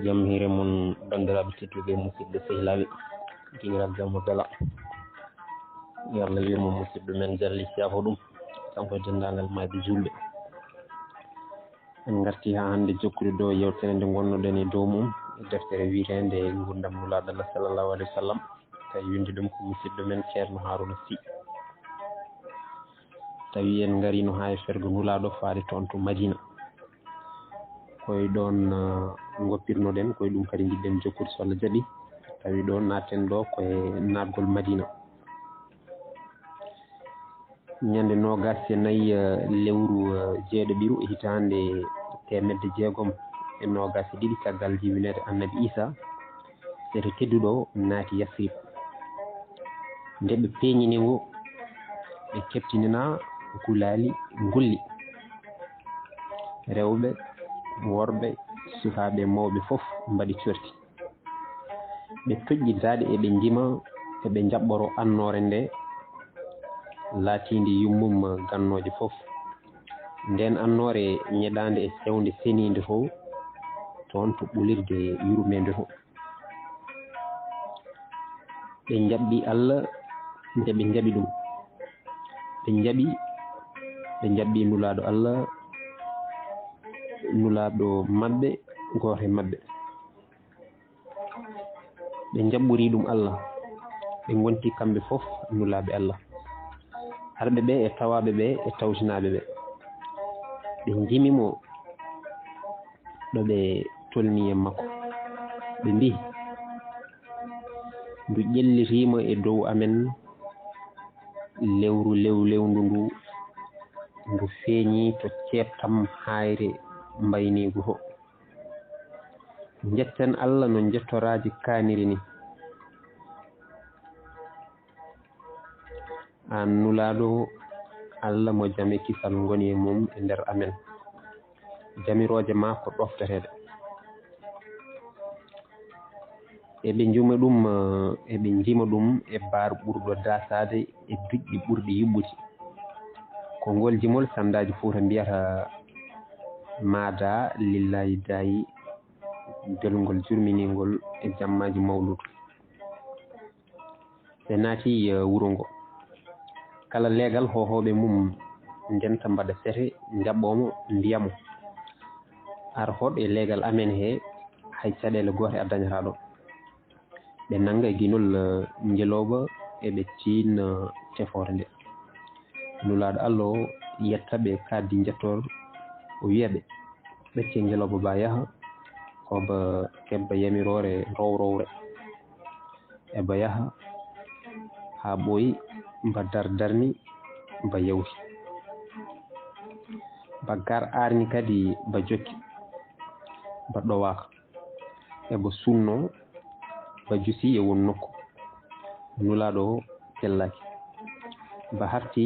jam hire mon bandiraɓe tedduɓe musidɓe sehilaɓe kiral jammo bela yo Allah wirmo musidɗo men jalli siyafo ɗum kanko e dendagal mayɓe julɓe en garti ha hande jokkude dow yewtere nde gonnoɗen e dow mum e deftere wiitende gurdam nulaɗo Allah sallllahu alayhi wa sallam tawi windi ɗum ko musidɗo men ceerno Harouna Sy tawi en garino ha e fergo nulaɗo faade toon to Madina koye ɗon goppirnoɗen koye ɗum kadi jiɗɗen jokkude so Allah jaaɓi tawi ɗo natten ɗo koye natgol Madina ñande nogas e nayyi lewru jeeɗiɗiru e hitande 1600 caggal jibinede annabi Isa seto tedduɗo naati Yasrib nde ɓe peeñinigo ɓe keptinina gulali gulli rewɓe worɓe sukaɓe mawɓe foof mbaɗi corti ɓe toƴƴi daade eɓe ndima eɓe jaɓɓoro annore nde laatinde yummum gannoje foof nden annore ñeɗande e sewnde senide to toon to ɓulirde yurmede to ɓe jaɓɓi Allah nde ɓe jaɓi ɗum ɓe jaɓɓi nulaɗo Allah nulaɗo maɓɓe goto e maɓɓe ɓe jaɓɓori ɗum Allah ɓe gonti kamɓe foof nulaɓe Allah arɓe ɓe e tawaɓe ɓe e tawtinaɓe ɓe ɓe jimimo ɗo ɓe tolni e makko ɓe mbi ndu ƴellitima e dow amen lewru lewndu ndu feeñi to ceettam hayre mbaynigu to jetten Allah no jettoraji kaniri ni an nulaɗo Allah mo jame kisal goni e mum e nder amen jamiroje ma ko ɗoftetede eɓe juma ɗum eɓe jima ɗum e bar ɓurɗo dasade e duƴƴi ɓurɗi yuɓɓude ko ngol jimol sandaji Fouta mbiyata mada lillahi dayi delgol jurminigol e jammaji mawludu ɓe naati wuro ngo kala leegal hohoɓe mum ndenta mbaɗa sete jaɓɓomo mbiyamo ar hoɗ e leegal amen he hay caɗele gote a dañata ɗo ɓe nanga e guinol jeeloba eɓe tin tefore nde nulaɗo Allah o yettaɓe kaddi jettor o wiyaɓe ɓecce jeeloba ba yaaha koba kebba yamirore rowrowre eɓa yaaha ha ɓooyi mba darni mba yawti mba gar arni kadi mba jokki mba ɗowaka eɓa sunno mba jusi e won nokku nulaɗo o tellaki mba harti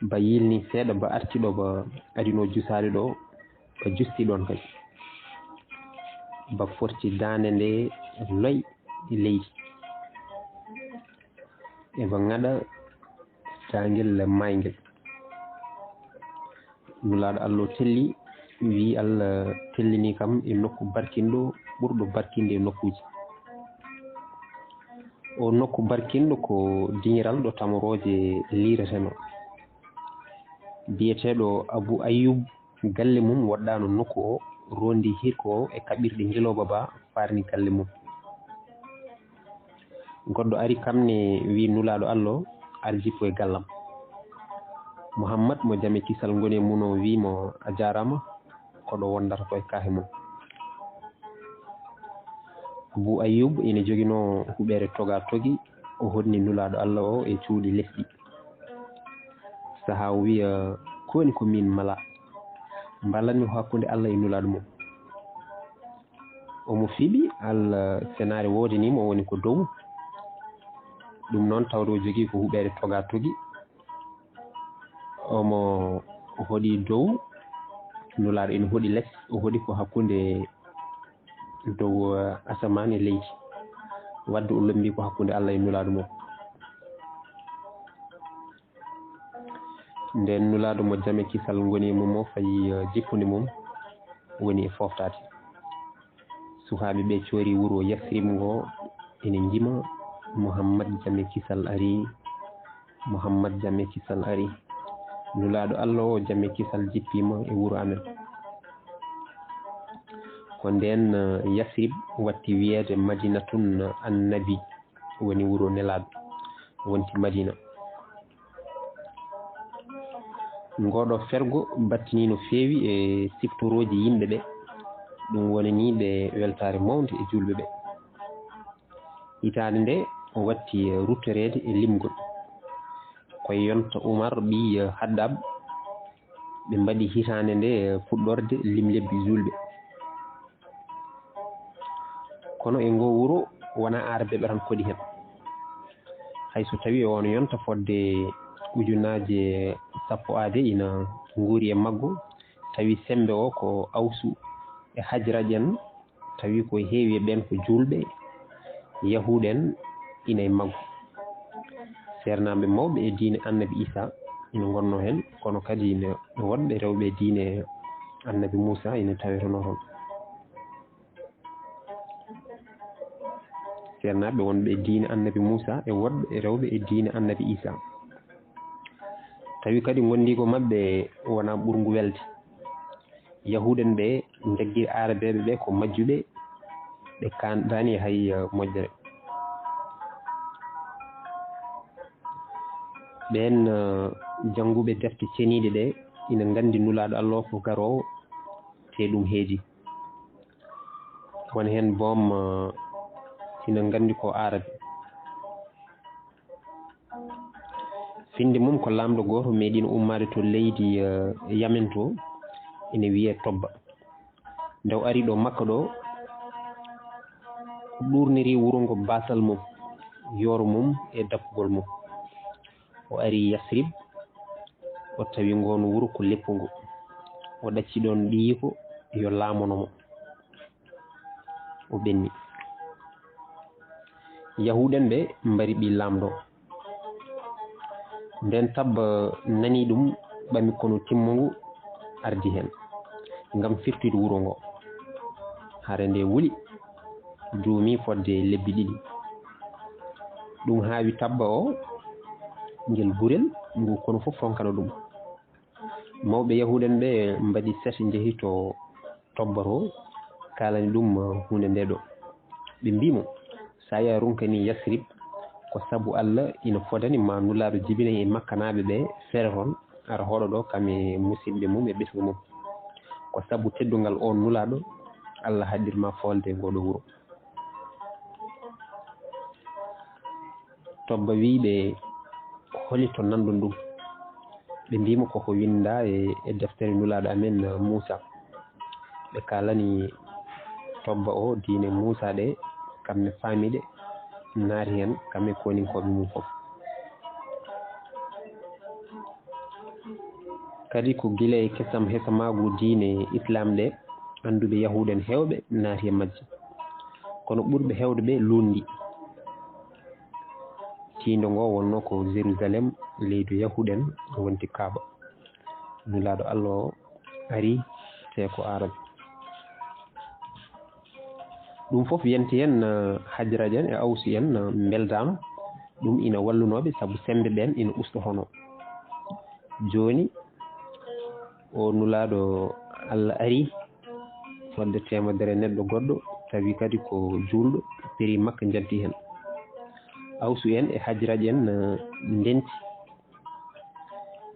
mba yilni seeɗa mba arti ɗo mba arino jusade ɗo mba justi ɗon kadi mba forti dande nde loy e leydi eɓa gaɗa dangel maygel nulaɗo Allah o telli wi Allah tellini kam e nokku barkinɗo ɓurɗo barkinde e nokkuji o nokku barkinɗo ko diñiral ɗo tamoroje lireteno biyeteɗo Abou Ayoub galle mum woɗɗano nokku o rondi hirko o e kaɓirɗe jeeloba ba farni galle mum goɗɗo ari kamne wi nulaɗo Allah o ar jippo e gallam Mouhammad mo jame kisal goni e mum o wimo a jarama koɗo wondata koye kaahe mum Abou Ayoub ene joguino huɓere toga togi o hodni nulaɗo Allah o e cuuɗi lesɗi saaha o wiya koni ko min mala mballanmi hakkude Allah e nulaɗo mum omo fiɓi Allah senare wodanimo woni ko dow ɗum noon tawde o jogui ko huɓere toga togi omo hoɗi dow nulaɗo ene hoɗi less o hoɗi ko hakkude dow asaman e leydi wadde o lombi ko hakkude Allah e nulaɗo mum nden nulaɗo mo jame kisal goni e mum o fayi jippude mum woni e foftade sukaaɓe ɓe coori wuro Yasrib ngo ene jima Mouhammad Jame Kisal ari Mouhammad Jame Kisal ari nulaaɗo Allah o Jame Kisal jippima e wuro amen ko nden Yasrib watti wiyeede Madinatun Annabi woni wuro nelaaɗo wonti Madina ngoɗo fergo battini no feewi e sectoroji yimɓe ɓe ɗum woni ɓe weltare mawde e julɓe ɓe hitaande nde o watti ruttorede e limgol koye yonta Oumar ɓi Haddab ɓe mbaɗi hitaande nde fuɗɗorde lim lebbi julɓe kono e ngo wuro wona arabeɓe tan koɗi hen hayso tawi on yonta fodde ujunaje sappo ade ina nguuri e maggo tawi sembe o ko Awsu e Hajraj en tawi ko heewi e ɓen ko julɓe yahuɗen ina e maggo sernaɓe mawɓe e diine Annabi Isa ina gonno hen kono kadi ne wonɓe rewɓe diine Annabi Moussa ina tawetono toon sernaɓe wonɓe e diine Annabi Moussa e woɗɓe rewɓe e diine Annabi Isa tawi kadi gondiko mabɓe wona ɓurgu welde yahuɗen ɓe jaggui arabeɓe ɓe ko majjuɓe ɓe kandani hay moƴƴere ɓen jannguɓe defte ceniɗe ɗe ina gandi nulaɗo Allah ko garowo te ɗum heedi won hen boom ina gandi ko arabe finde mum ko lamɗo goto meeɗino ummade to leydi Yamen to ina wiye Tobba nde o ari ɗo Makka ɗo ɗurniri wuro ngo basal mum yooro mum e dappugol mum o ari Yasrib o tawi ngon wuro ko leppugo o ɗacci ɗon ɗiyiko yo laamonomo o ɓenni yahuɗen ɓe mbari ɓi lamɗo nden Tabba nani ɗum ɓami kono timmugu ardi hen ngam firtude wuro ngo hare nde wuli duumi fodde lebbi ɗiɗi ɗum haawi Tabba o ngel gurel ngu kono fof fonkano ɗum mawɓe yahuɗen ɓe mbaɗi sati jeehi to Tobba to kalani ɗum hunde nde ɗo ɓe mbimo sa ya runkani Yasrib ko sabu Allah ina fodani ma nulaɗo jibina e makkanaɓe ɓe feere toon ara hoɗo ɗo kame musidɓe mum e ɓesgu mum ko sabu teddugal on nulaɗo Allah haɗirma folde ngoɗo wuro Tobba wi ɓe holi to nanɗon ɗum ɓe mbimo koko winda e deftere nulaɗo amen Moussa ɓe kalani Tobba o diine Moussa ɗe kamɓe faamiɗe naari hen kamɓe koninkoɓe mum fof kadi ko guila e kesam hesamagu diine Islam ɗe anduɓe yahuɗen hewɓe naati e majje kono ɓurɓe hewde ɓe lundi tiindo ngo wonno ko Jérusalem leydi yahuɗen wonti Kaaba nulaɗo Allah o ari te ko arabe ɗum fof yenti hen Hajraj en e Awsi en beldama ɗum ina wallunoɓe saabu sembe ɓen ina ustotono joni o nulaɗo Allah ari fodde temedere neɗɗo goɗɗo tawi kadi ko julɗo péri Makka janti hen Awsu en e Hajraj en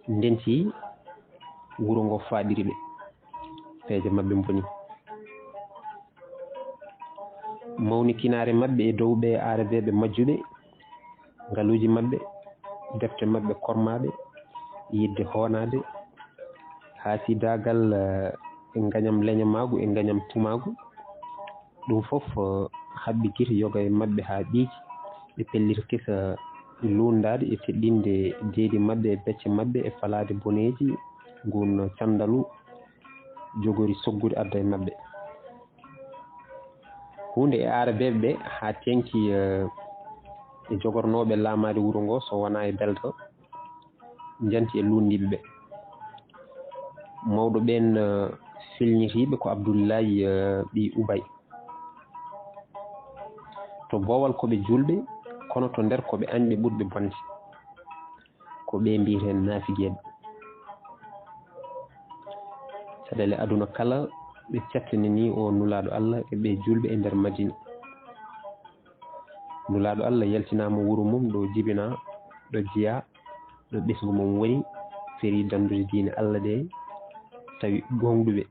ndenti wuro ngo faɗiri ɓe peeje mabɓe boni mawnikinare mabɓe e dow ɓe arabeɓe majjuɓe ngaluji mabɓe defte mabɓe kormaɓe yidde hoonade haasidagal e gañam leñamagu e gañam tumagu ɗum fof habbi guite yoga e mabɓe ha ɓiiji ɓe pellita kesa lundade e teɗɗinde deedi mabɓe e becce mabɓe e falade boneji gun candalu jogori soggude adda e mabɓe hunde e arabeɓe ɓe ha tenki e jogornoɓe laamade wuro ngo so wona e belto janti e lundiɓe ɓe mawɗo ɓen filnitiɓe ko Abdoullahi ɓi Ubay to boowal koɓe julɓe kono to nder koɓe añɓe ɓurɓe bonde ko ɓe mbiyeten naafigeeɓe. saɗele aduna kala ɓe cettini ni o nulaaɗo Allah e ɓe julɓe e nder Madina. nulaaɗo Allah yaltinaama wuro mum ɗo jibina ɗo jiya ɗo ɓesgu mum woni feri dandude diine Allah ɗe tawi gonɗuɓe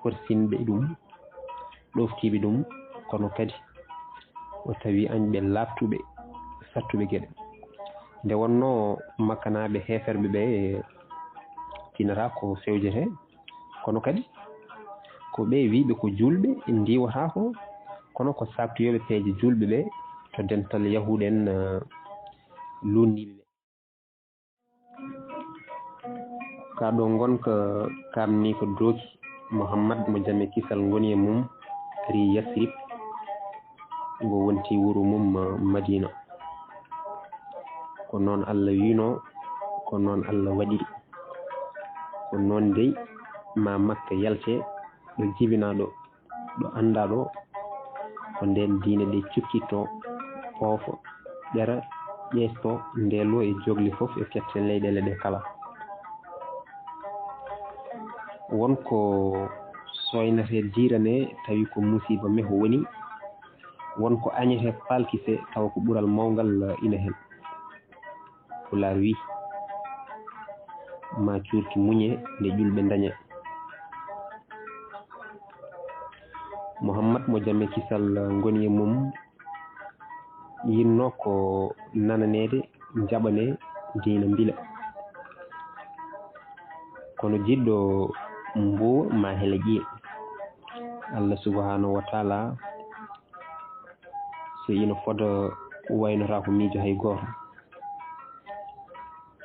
horsinɓe ɗum ɗoftiɓe ɗum kono kadi o tawi añɓe laabtuɓe sattuɓe geɗe nde wonno makkanaɓe heferɓe ɓe tinata ko fewjete kono kadi ko ɓe wiɓe ko julɓe ndiwata ko kono ko saktoyoɓe peeje julɓe ɓe to dental yahude en lundiɓe ɓe. kaɗo gonka kamni ko doki Mouhammad mo jamme kisal goni e mum ari Yasrib ngo wonti wuro mum Madina. ko noon Allah wino ko noon Allah waɗiri ko noon dey ma Makka yalte ɗo jibinaɗo ɗo andaɗo ko nden diine ɗe cukkitto foofo ƴera ƴeesto ndeelo e jogli fof e kette leyɗele ɗe kala. wonko soynete dirane tawi ko musiba meho woni wonko añete palkise taw ko ɓural mawgal ina hen. Pulaar wi ma cuurki muñe nde julɓe dañe. Mouhammad mo jamme kisal goni e mum yinno ko nananede jaɓane diina mbila kono jiɗɗo mbo ma hele ƴiye. Allah subhanahu wa taala so ina fodo waynota ko miijo hay goto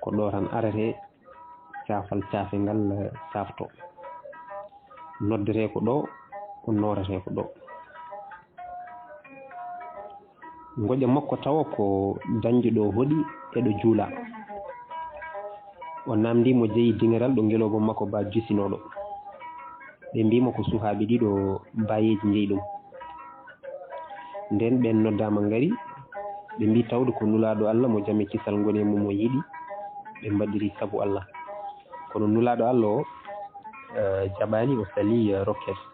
ko ɗo tan arete caafal caafe ngal safto noddete ko ɗo ko norete ko ɗo. goƴa makko tawa ko dañde ɗo hoɗi eɗo juula o namdimo jeeyi dingeral ɗo ngeloba makko ba jusinoɗo ɓe mbimo ko suhaaɓe ɗiɗo bayeji jeeyi ɗum nden ɓen noddama ngari ɓe mbi tawde ko nulaɗo Allah mo jamme kisal goni e mum o yiɗi ɓe mbaɗiri saabu Allah kono nulaɗo Allah o jaɓani o sali rokkete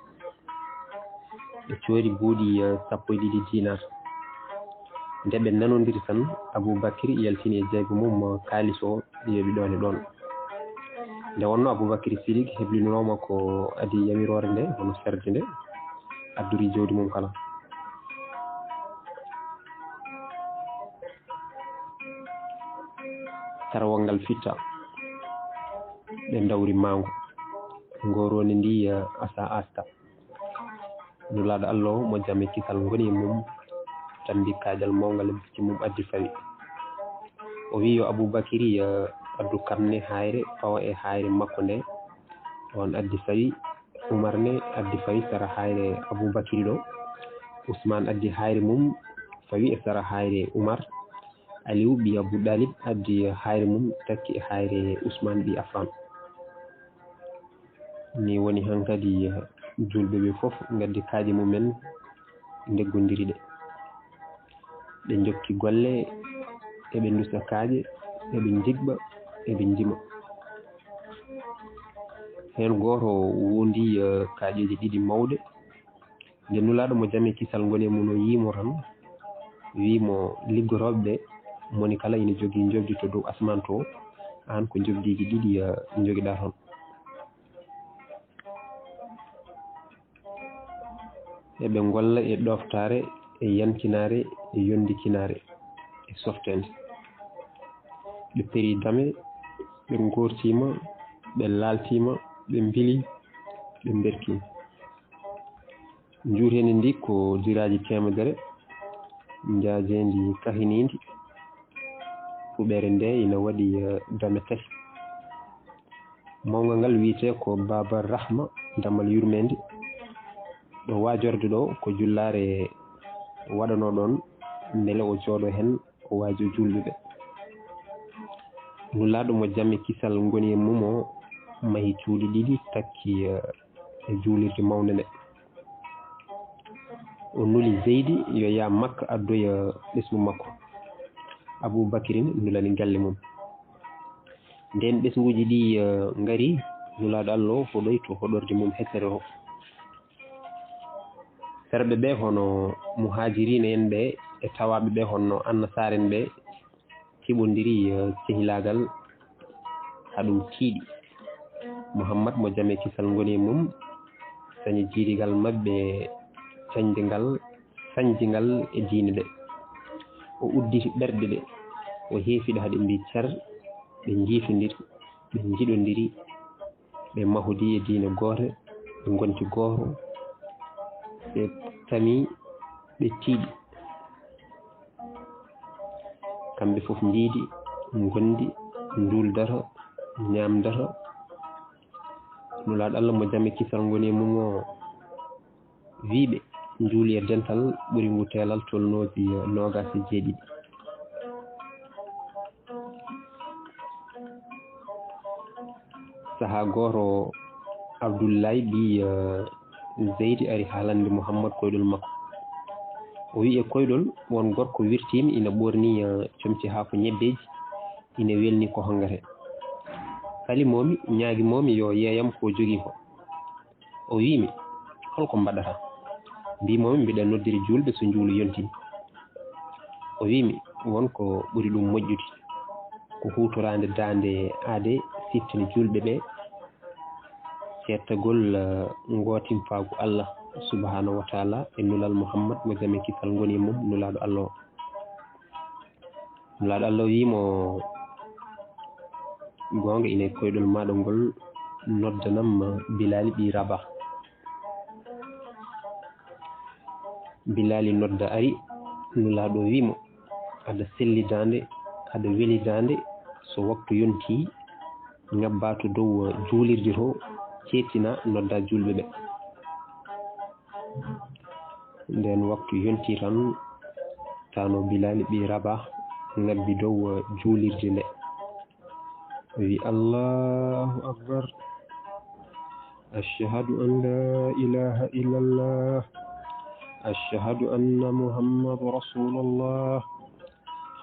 ɓe coori buuɗi 12 dinar nde ɓe nanodiri tan Aboubacry yaltini e jeego mum kaalis o yoɓi ɗon e ɗon nde wonno Aboubacry Sidik heblinoma ko adi yamirore nde hono serde nde adduri jawdi mum kala. tarawal ngal fitta ɓe dawri mango ngoroni ndi asa asta nulaɗo Allah mo jamme kisal goni e mum tambi kaajal mawgal e bicci mum addi fawi o wi yo Aboubacry addu kamne hayre fawa e hayre makko nde on addi fawi Oumar ne addi fawi sara hayre Aboubacry ɗo Ousmane addi hayre mum fawi e sara hayre Oumar Aliou ɓi Abou Dalib addi hayre mum takki e hayre Ousmane ɓi Affan ni woni hankadi julɓe ɓe fof gaddi kaaji mumen deggodiri ɓe jokki golle eɓe dusa kaaje eɓe jigɓa eɓe jima hen goto wondi kaaƴeji ɗiɗi mawɗe nde nulaɗo mo jamme kisal goni e mum o yimo tan wimo liggoroɓeɓe moni kala ina jogui jobdi to dow asman to an ko jobdiji ɗiɗi joguiɗa toon eɓe golla e ɗoftare e yankinare e yondikinare e softede ɓe peeri dame ɓe gortima ɓe laaltima ɓe mbili ɓe berkima juutedi ndi ko diraji temedere jaajendi kahinidi fuɓere nde ina waɗi dame 3 mawgal ngal wiyete ko Baba Rahma damal yurmede ɗo wajorde ɗo ko jullare waɗano ɗon beele o jooɗo hen o waajo julɓeɓe nulaɗo mo jamme kisal goni e mum o mahi cuuɗi ɗiɗi takki e juulirde mawde nde o nuli Zeydi yo ya Makka addoya ɓesgu makko. Aboubakirin nulani galle mum. Nden ɓesguji ɗi ngari nulaɗo Allah hoɗoy to hoɗorde mum hesere o. Serɓe ɓe hono muhajirina en ɓe e tawaɓe ɓe honno annasaren ɓe kiɓodiri sehilagal haɗum tiiɗi. Muhammad mo jame kisal ngoni mum sañi jiidigal mabɓe sañdigal e diine ɗe. O udditi ɓerɗe ɗe o heefiɗe haɗe mbi cer ɓe jiifodiri ɓe jiɗodiri ɓe mahodi e diine goote ɓe gonti gooto ɓe tami ɓe tiiɗi kamɓe fof ndiidi gondi nduldata ñamdata. Nulaɗo Allah mo jame kisal ngoni e mum o wiɓe juuli e dental ɓuri ngu telal tolnoji 27. Saha goto Abdoullahi ɓi Zeydi ari haalande Mouhammad koyɗol makko. O wi e koyɗol won gorko wirtima ina ɓorni comci haako ñebbeji ina welni ko hongate. Salimomi ñaguimomi yo yeeyam ko jogui ko. O wimi holko mbaɗata? Mbimomi mbiɗa noddiri julɓe so juulu yonti. O wimi wonko ɓuri ɗum moƴƴude ko hutorade dande aade siftini julɓe ɓe cettagol gootim faagu Allah subhanahu wa taala e nulal Muhammad mo jame kisal ngoni mum nulaɗo Allah o. Nulaɗo Allah wimo gonga ina koyɗol maɗa ngol noddanam Bilal ɓi Rabah. Bilal nodda ari nulaɗo wimo aɗa selli dande aɗa weli dande so waktu yonti ngabba to dow juulirde to ceetina nodda julɓe ɓe. Nden waktu yonti tan tano Bilal ɓi Rabah ngabbi dow juulirde nde o wi Allahu akbar ashhadu an la ilaha illallah ashhadu anna muhammadu rasulullah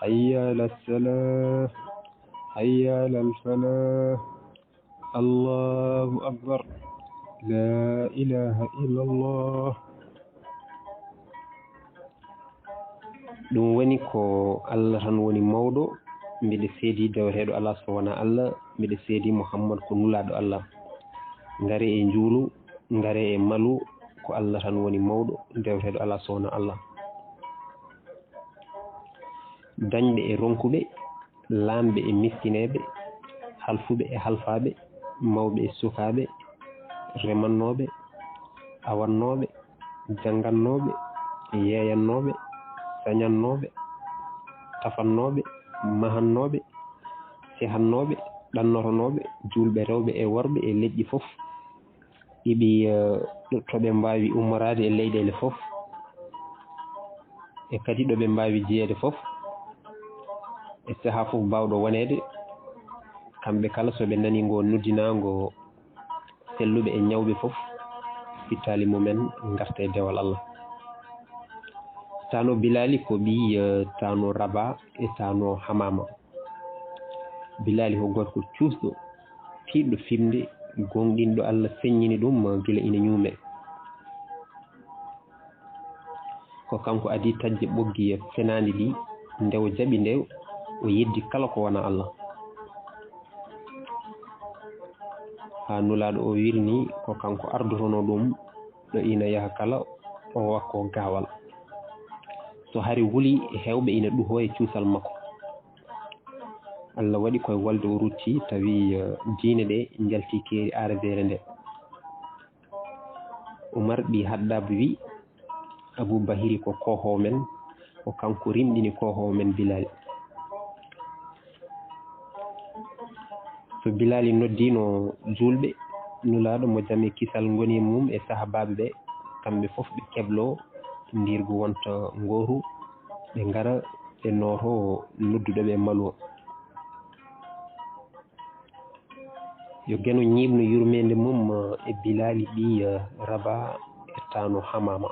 hayya ala salah hayya ala falah Allahu akbar la ilaha illallah. Ɗum woni ko Allah tan woni mawɗo. Mbiɗa seedi dewteɗo Allah so wona Allah. Mbiɗa seedi Muhammad ko nulaɗo Allah. Ngare e njuulu ngare e malu ko Allah tan woni mawɗo dewteɗo Allah so wona Allah. Dañɓe e ronkuɓe laamɓe e miskineɓe halfuɓe e halfaɓe mawɓe e sukaɓe remannoɓe awannoɓe jangannoɓe yeeyannoɓe sañannoɓe tafannoɓe mahannoɓe sehannoɓe ɗannotonoɓe julɓe rewɓe e worɓe e leƴƴi fof ɗiɓi toɓe mbawi ummorade e leyɗele fof e kadi ɗoɓe mbawi jeeyede fof e saaha fof mbawɗo wonede kamɓe kala soɓe nani ngo noddinago selluɓe e ñawɓe fof fittali mumen garta e dewal Allah. Tano Bilali ko ɓi tano Rabah e tano Hamama. Bilali ko gorko cuusɗo tiiɗɗo fimde gonɗinɗo Allah feññini ɗum gila ina ñuume. Ko kanko adi tajje ɓoggi fenandi ɗi ndew jaɓi ndew o yeddi kala ko wona Allah. Ha nulaɗo o wirni ko kanko ardotono ɗum ɗo ina yaha kala o wakko gawal. So hari wuli hewɓe ina ɗuho e cuusal makko. Allah waɗi koye walde o rutti tawi diine ɗe jalti keeri aradere nde. Umar ɓi Haddab wi Aboubahiri ko kohowo men ko kanko rimɗini kohowo men Bilal. So Bilal noddino julɓe nulaɗo mo jame kisal ngoni mum e sahabaɓe ɓe kamɓe fof ɓe keblo ndirgu wonta gootu ɓe ngara ɓe noto nodduɗoɓe malu o. Yo geno ñiɓno yurmede mum e Bilali ɓi Rabah e tano Hamama.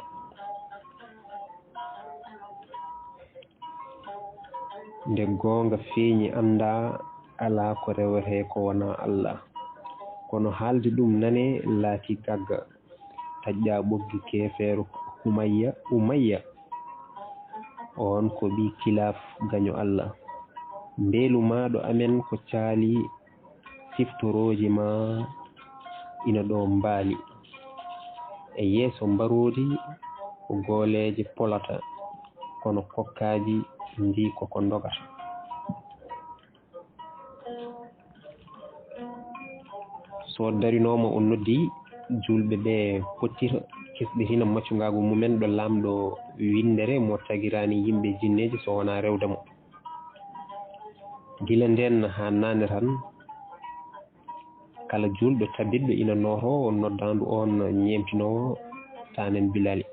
nde goonga feeñi anda ala ko rewete ko wona Allah kono haalde ɗum nane laati gagga taƴƴa ɓoggi keefeero umayya on ko ɓi kilaf gaño Allah mbeelu maɗo amen ko caali siftoroji ma ina ɗo mbaali e yeeso mbarodi ko gooleje polata kono kokkaji ndi koko ndogata so darinoma o noddi julɓe ɓe pottita kesɗitina maccugagu mumen ɗo lamɗo windere mo tagirani yimɓe jinneji so wona rewde mo gila nden ha nane tan kala julɗo tabitɗo ina noto noddandu on ñemtinowo tanen Bilali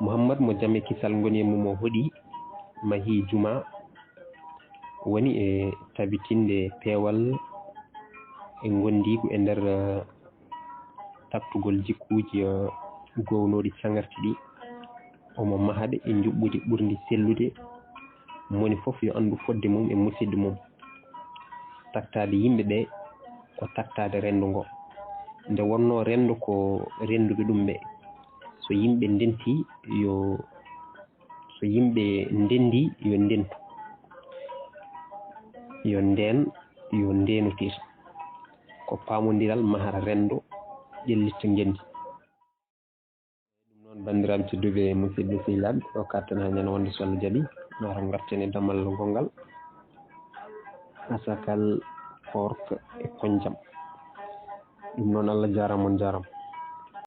Muhammad mo jamme kisal goni e mum o hoɗi mahi juma woni e tabitinde peewal e gondigu e nder tattugol jikkuji gownoɗi cangarti ɗi omo mahade e juɓɓudi ɓurdi sellude moni fof yo andu fodde mum e musidɗo mum taktade yimɓe ɓe ko taktade rendu ngo nde wonno rendu ko renduɓe ɗum ɓe so yimɓe ndenti yo ndendu yo nden yo ndenutir ko pamodiral mahara rendo ƴellitto ngendi ɗum noon bandiraɓe tedduɓe musidɓe sehilaɓe ɗo karten ha ñande wonde so Allah jaaɓi mara garten e damal gongal asakal fork e konjam ɗum noon Allah jarama on jarama